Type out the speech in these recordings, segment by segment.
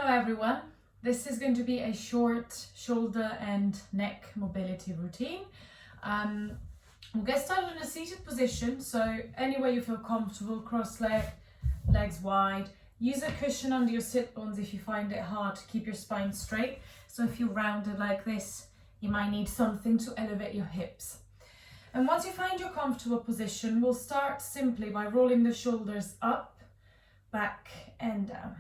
everyone. This is going to be a short shoulder and neck mobility routine. We'll get started in a seated position, so anywhere you feel comfortable, legs wide. Use a cushion under your sit bones if you find it hard to keep your spine straight. So if you're rounded like this, you might need something to elevate your hips. And once you find your comfortable position, we'll start simply by rolling the shoulders up, back and down.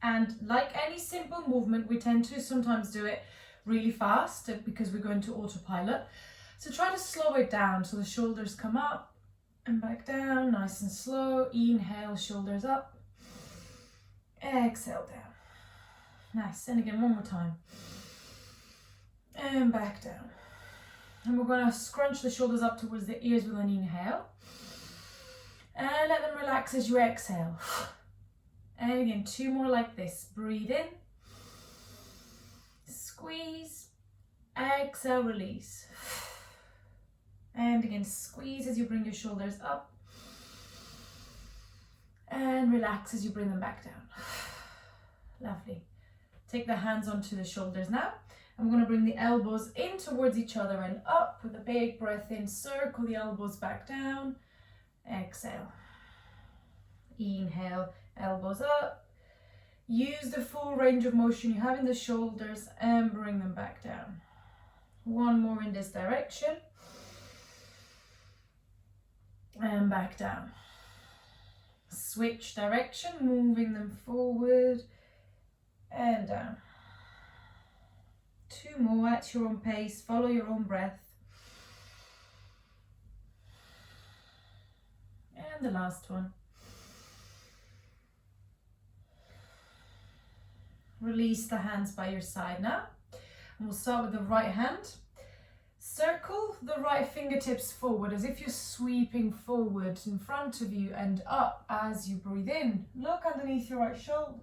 And like any simple movement, we tend to sometimes do it really fast because we go into autopilot. So try to slow it down so the shoulders come up and back down, nice and slow. Inhale, shoulders up. Exhale down. Nice. And again, one more time. And back down. And we're going to scrunch the shoulders up towards the ears with an inhale. And let them relax as you exhale. And again, two more like this. Breathe in. Squeeze. Exhale, release. And again, squeeze as you bring your shoulders up. And relax as you bring them back down. Lovely. Take the hands onto the shoulders now. And we're going to bring the elbows in towards each other and up with a big breath in. Circle the elbows back down. Exhale. Inhale, elbows up. Use the full range of motion you have in the shoulders and bring them back down. One more in this direction. And back down. Switch direction, moving them forward and down. Two more at your own pace, follow your own breath. And the last one. Release the hands by your side now. And we'll start with the right hand. Circle the right fingertips forward as if you're sweeping forward in front of you and up as you breathe in. Look underneath your right shoulder.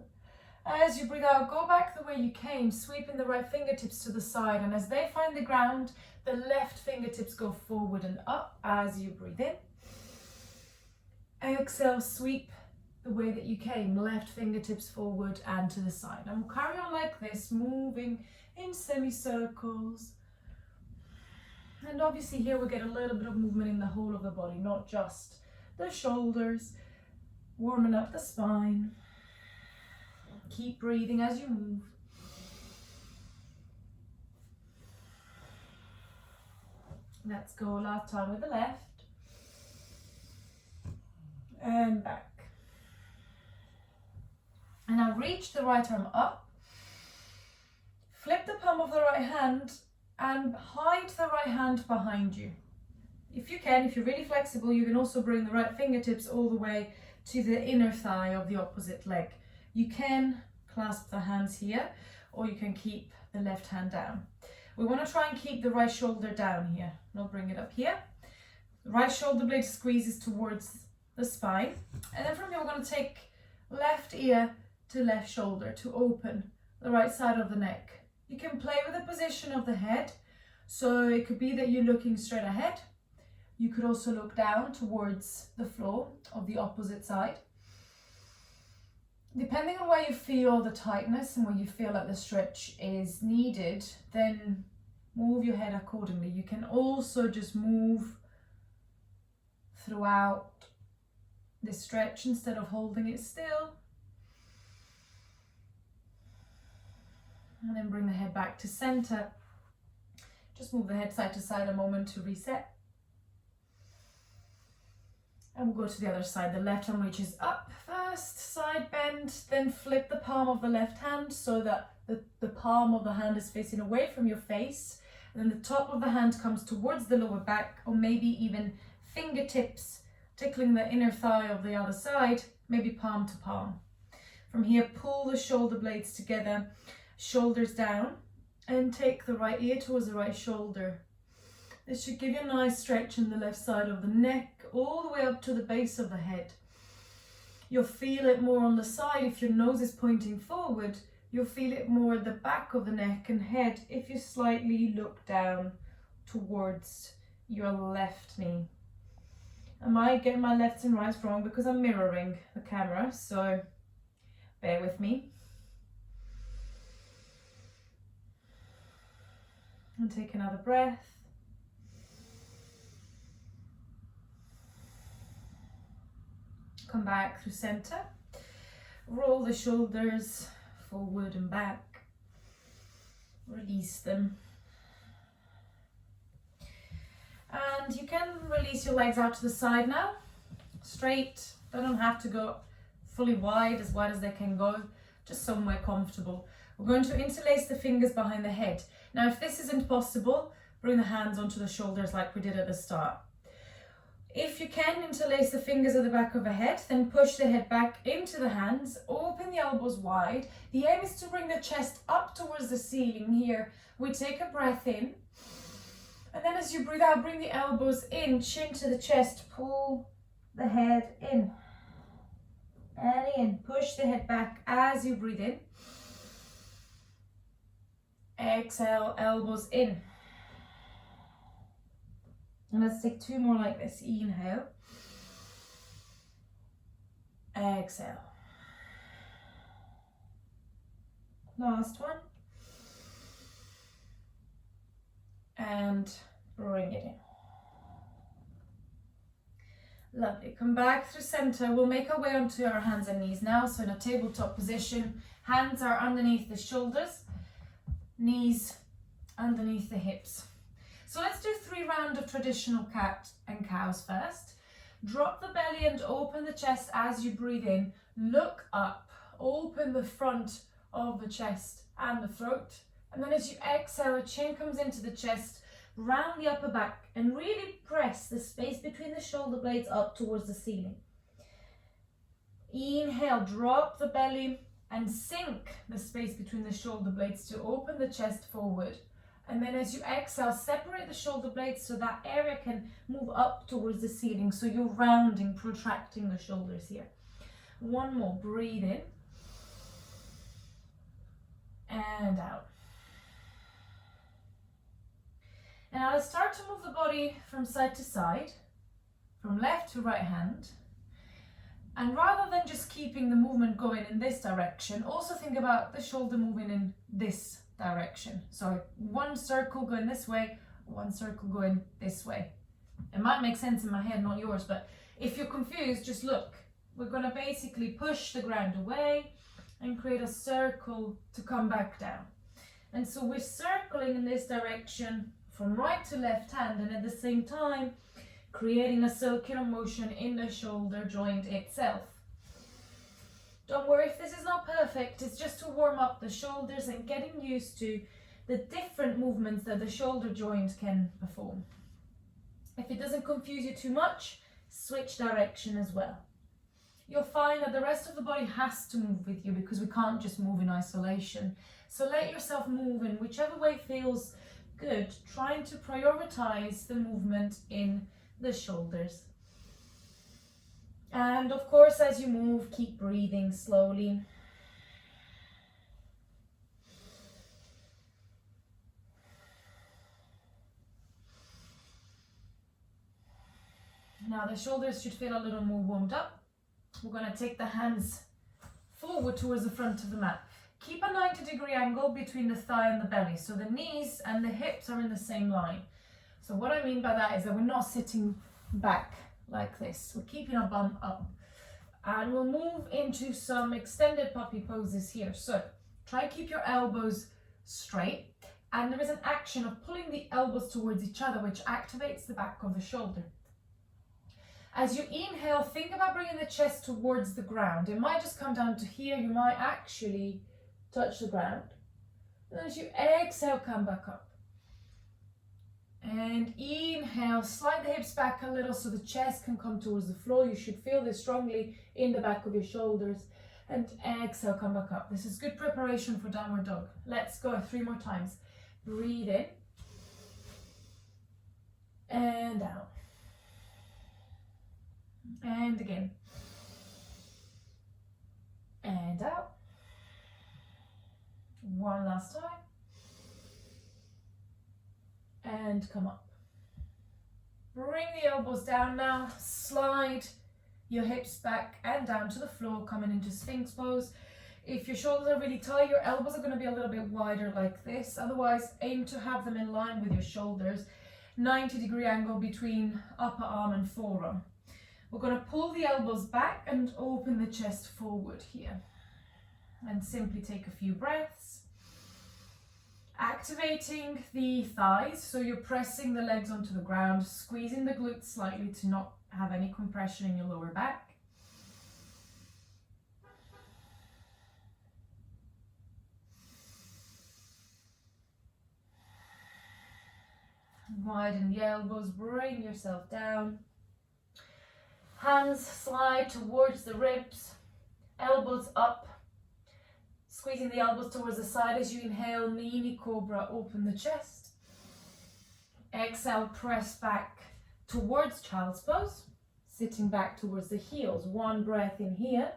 As you breathe out, go back the way you came, sweeping the right fingertips to the side. And as they find the ground, the left fingertips go forward and up as you breathe in. Exhale, sweep the way that you came, left fingertips forward and to the side. And we'll carry on like this, moving in semicircles. And obviously here we'll get a little bit of movement in the whole of the body, not just the shoulders, warming up the spine. Keep breathing as you move. Let's go last time with the left. And back. And now reach the right arm up. Flip the palm of the right hand and hide the right hand behind you. If you can, if you're really flexible, you can also bring the right fingertips all the way to the inner thigh of the opposite leg. You can clasp the hands here, or you can keep the left hand down. We want to try and keep the right shoulder down here. I'll bring it up here. The right shoulder blade squeezes towards the spine. And then from here, we're going to take left ear to left shoulder to open the right side of the neck. You can play with the position of the head. So it could be that you're looking straight ahead. You could also look down towards the floor of the opposite side. Depending on where you feel the tightness and where you feel like the stretch is needed, then move your head accordingly. You can also just move throughout the stretch instead of holding it still. And then bring the head back to center. Just move the head side to side a moment to reset. And we'll go to the other side. The left arm reaches up first, side bend, then flip the palm of the left hand so that the palm of the hand is facing away from your face. And then the top of the hand comes towards the lower back, or maybe even fingertips tickling the inner thigh of the other side, maybe palm to palm. From here, pull the shoulder blades together, shoulders down, and take the right ear towards the right shoulder. This should give you a nice stretch in the left side of the neck, all the way up to the base of the head. You'll feel it more on the side if your nose is pointing forward. You'll feel it more at the back of the neck and head if you slightly look down towards your left knee. I might get my lefts and rights wrong because I'm mirroring the camera, so bear with me. And take another breath. Come back through center. Roll the shoulders forward and back. Release them. And you can release your legs out to the side now. Straight. They don't have to go fully wide as they can go. Just somewhere comfortable. We're going to interlace the fingers behind the head. Now, if this isn't possible, bring the hands onto the shoulders like we did at the start. If you can interlace the fingers at the back of the head, then push the head back into the hands, open the elbows wide. The aim is to bring the chest up towards the ceiling here. We take a breath in, and then as you breathe out, bring the elbows in, chin to the chest, pull the head in. And in, push the head back as you breathe in. Exhale, elbows in. And let's take two more like this. Inhale. Exhale. Last one. And bring it in. Lovely. Come back through center. We'll make our way onto our hands and knees now. So in a tabletop position, hands are underneath the shoulders, knees underneath the hips. So let's do 3 rounds of traditional cat and cows first. Drop the belly and open the chest as you breathe in. Look up, open the front of the chest and the throat. And then as you exhale, the chin comes into the chest, round the upper back, and really press the space between the shoulder blades up towards the ceiling. Inhale, drop the belly and sink the space between the shoulder blades to open the chest forward. And then as you exhale, separate the shoulder blades so that area can move up towards the ceiling. So you're rounding, protracting the shoulders here. One more, breathe in. And out. And now let's start to move the body from side to side, from left to right hand. And rather than just keeping the movement going in this direction, also think about the shoulder moving in this direction. So one circle going this way, one circle going this way. It might make sense in my head, not yours, but if you're confused, just look. We're going to basically push the ground away and create a circle to come back down. And so we're circling in this direction from right to left hand, and at the same time creating a circular motion in the shoulder joint itself. Don't worry if this is not perfect, it's just to warm up the shoulders and getting used to the different movements that the shoulder joint can perform. If it doesn't confuse you too much, switch direction as well. You'll find that the rest of the body has to move with you because we can't just move in isolation. So let yourself move in whichever way feels good, trying to prioritize the movement in the shoulders. And of course, as you move, keep breathing slowly. Now the shoulders should feel a little more warmed up. We're going to take the hands forward towards the front of the mat. Keep a 90-degree angle between the thigh and the belly, so the knees and the hips are in the same line. So what I mean by that is that we're not sitting back like this. We're keeping our bum up. And we'll move into some extended puppy poses here. So try to keep your elbows straight. And there is an action of pulling the elbows towards each other, which activates the back of the shoulder. As you inhale, think about bringing the chest towards the ground. It might just come down to here. You might actually touch the ground. And as you exhale, come back up. And inhale, slide the hips back a little so the chest can come towards the floor. You should feel this strongly in the back of your shoulders. And exhale, come back up. This is good preparation for downward dog. Let's go 3 more times. Breathe in. And out. And again. And out. One last time. And come up. Bring the elbows down now. Slide your hips back and down to the floor, coming into Sphinx pose. If your shoulders are really tight, your elbows are going to be a little bit wider like this. Otherwise, aim to have them in line with your shoulders. 90-degree angle between upper arm and forearm. We're going to pull the elbows back and open the chest forward here. And simply take a few breaths. Activating the thighs, so you're pressing the legs onto the ground, squeezing the glutes slightly to not have any compression in your lower back. Widen the elbows, bring yourself down. Hands slide towards the ribs, elbows up. Squeezing the elbows towards the side as you inhale, Nini Cobra, open the chest. Exhale, press back towards Child's Pose, sitting back towards the heels. One breath in here,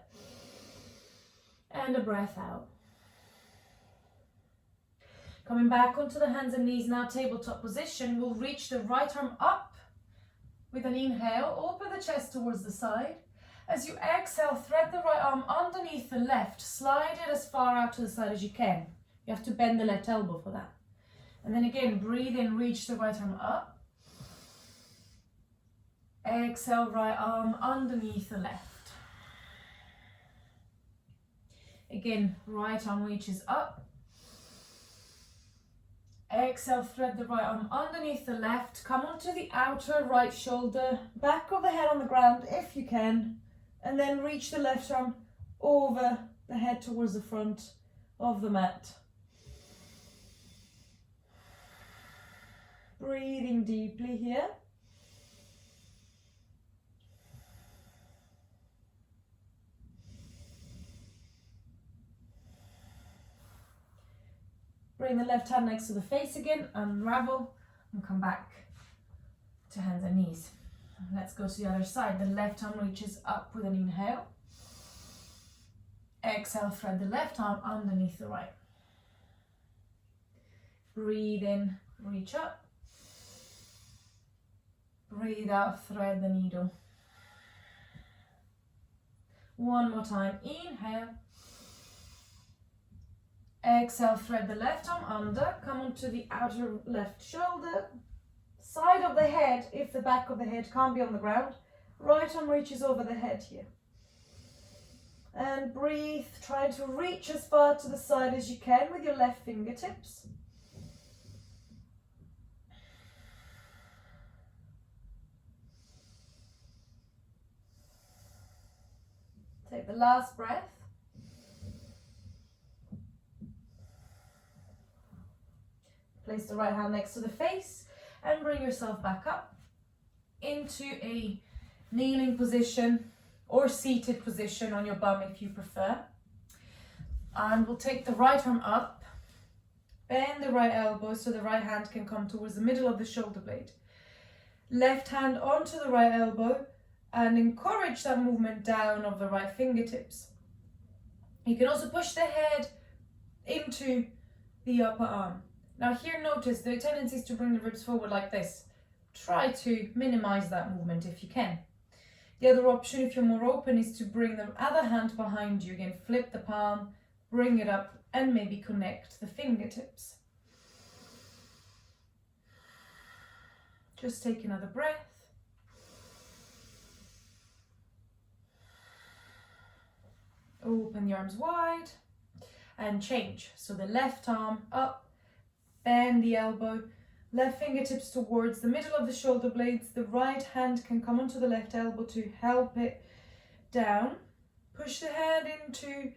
and a breath out. Coming back onto the hands and knees now, tabletop position. We'll reach the right arm up with an inhale, open the chest towards the side. As you exhale, thread the right arm underneath the left, slide it as far out to the side as you can. You have to bend the left elbow for that. And then again, breathe in, reach the right arm up. Exhale, right arm underneath the left. Again, right arm reaches up. Exhale, thread the right arm underneath the left. Come onto the outer right shoulder, back of the head on the ground if you can. And then reach the left arm over the head towards the front of the mat. Breathing deeply here. Bring the left hand next to the face again, unravel, and come back to hands and knees. Let's go to the other side. The left arm reaches up with an inhale. Exhale, thread the left arm underneath the right. Breathe in, reach up. Breathe out, thread the needle. One more time, inhale. Exhale, thread the left arm under, come onto the outer left shoulder, side of the head, if the back of the head can't be on the ground. Right arm reaches over the head here. And breathe, try to reach as far to the side as you can with your left fingertips. Take the last breath. Place the right hand next to the face and bring yourself back up into a kneeling position or seated position on your bum if you prefer. And we'll take the right arm up, bend the right elbow so the right hand can come towards the middle of the shoulder blade. Left hand onto the right elbow and encourage that movement down of the right fingertips. You can also push the head into the upper arm. Now here, notice the tendency is to bring the ribs forward like this. Try to minimize that movement if you can. The other option, if you're more open, is to bring the other hand behind you. Again, flip the palm, bring it up, and maybe connect the fingertips. Just take another breath. Open the arms wide and change. So the left arm up, bend the elbow, left fingertips towards the middle of the shoulder blades. The right hand can come onto the left elbow to help it down. Push the hand into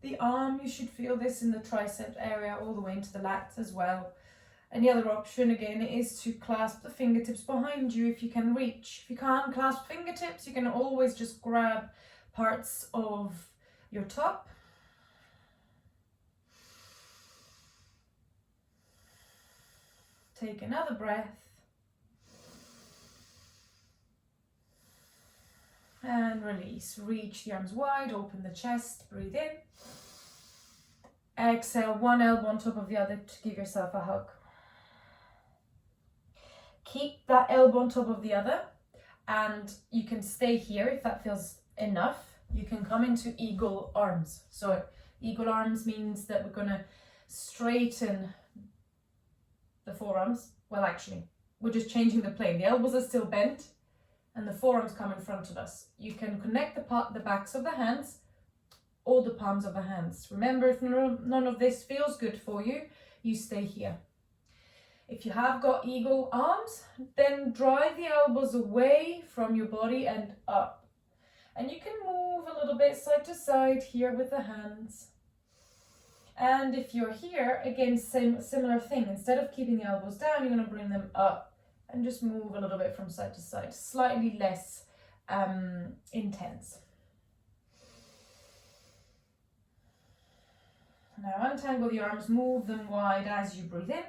the arm. You should feel this in the tricep area all the way into the lats as well. And the other option again is to clasp the fingertips behind you if you can reach. If you can't clasp fingertips, you can always just grab parts of your top. Take another breath. And release. Reach the arms wide, open the chest, breathe in. Exhale, one elbow on top of the other to give yourself a hug. Keep that elbow on top of the other, and you can stay here if that feels enough. You can come into eagle arms. So Eagle arms means that we're going to straighten the forearms. Well, actually, we're just changing the plane. The elbows are still bent and the forearms come in front of us. You can connect the backs of the hands or the palms of the hands. Remember, if none of this feels good for you, you stay here. If you have got eagle arms, then drive the elbows away from your body and up. And you can move a little bit side to side here with the hands. And if you're here, again, similar thing. Instead of keeping the elbows down, you're going to bring them up and just move a little bit from side to side, slightly less intense. Now untangle the arms, move them wide as you breathe in.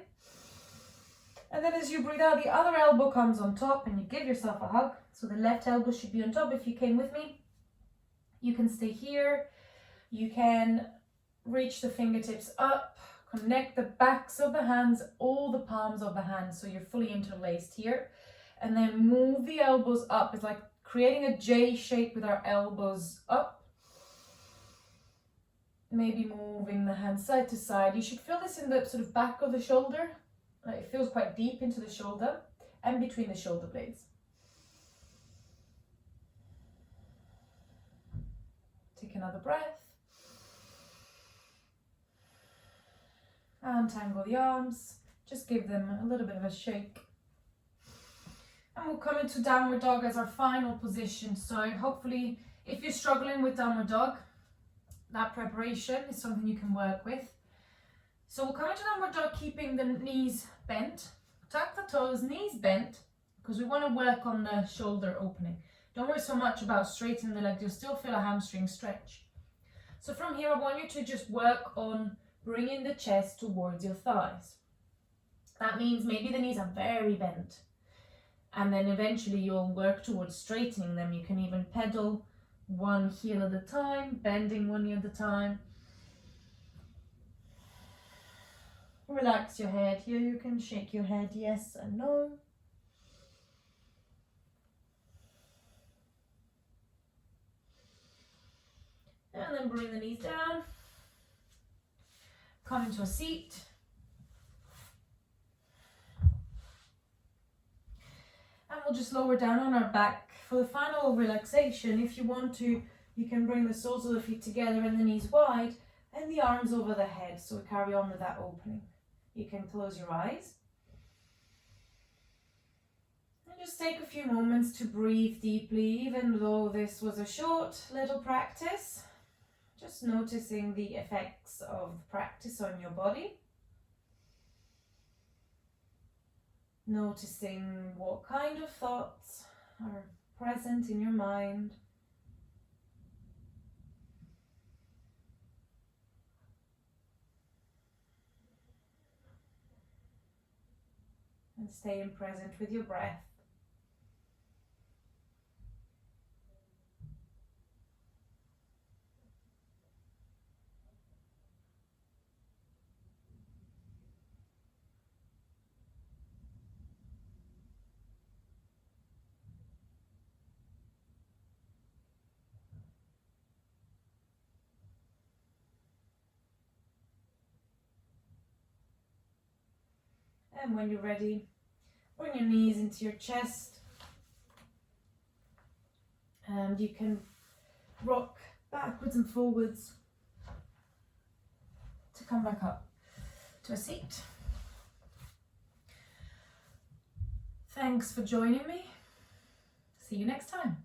And then as you breathe out, the other elbow comes on top and you give yourself a hug. So the left elbow should be on top if you came with me. You can stay here. You can reach the fingertips up, connect the backs of the hands, all the palms of the hands, so you're fully interlaced here. And then move the elbows up. It's like creating a J shape with our elbows up. Maybe moving the hands side to side. You should feel this in the sort of back of the shoulder. It feels quite deep into the shoulder and between the shoulder blades. Take another breath. Untangle the arms. Just give them a little bit of a shake. And we'll come into downward dog as our final position. So hopefully, if you're struggling with downward dog, that preparation is something you can work with. So we'll come into downward dog keeping the knees bent. Tuck the toes, knees bent, because we want to work on the shoulder opening. Don't worry so much about straightening the leg, you'll still feel a hamstring stretch. So from here, I want you to just work on bringing the chest towards your thighs. That means maybe the knees are very bent. And then eventually you'll work towards straightening them. You can even pedal one heel at a time, bending one heel at a time. Relax your head here. You can shake your head yes and no. And then bring the knees down. Come into a seat. And we'll just lower down on our back. For the final relaxation, if you want to, you can bring the soles of the feet together and the knees wide and the arms over the head. So we carry on with that opening. You can close your eyes. And just take a few moments to breathe deeply, even though this was a short little practice. Just noticing the effects of practice on your body. Noticing what kind of thoughts are present in your mind. And staying present with your breath. And when you're ready, bring your knees into your chest. And you can rock backwards and forwards to come back up to a seat. Thanks for joining me. See you next time.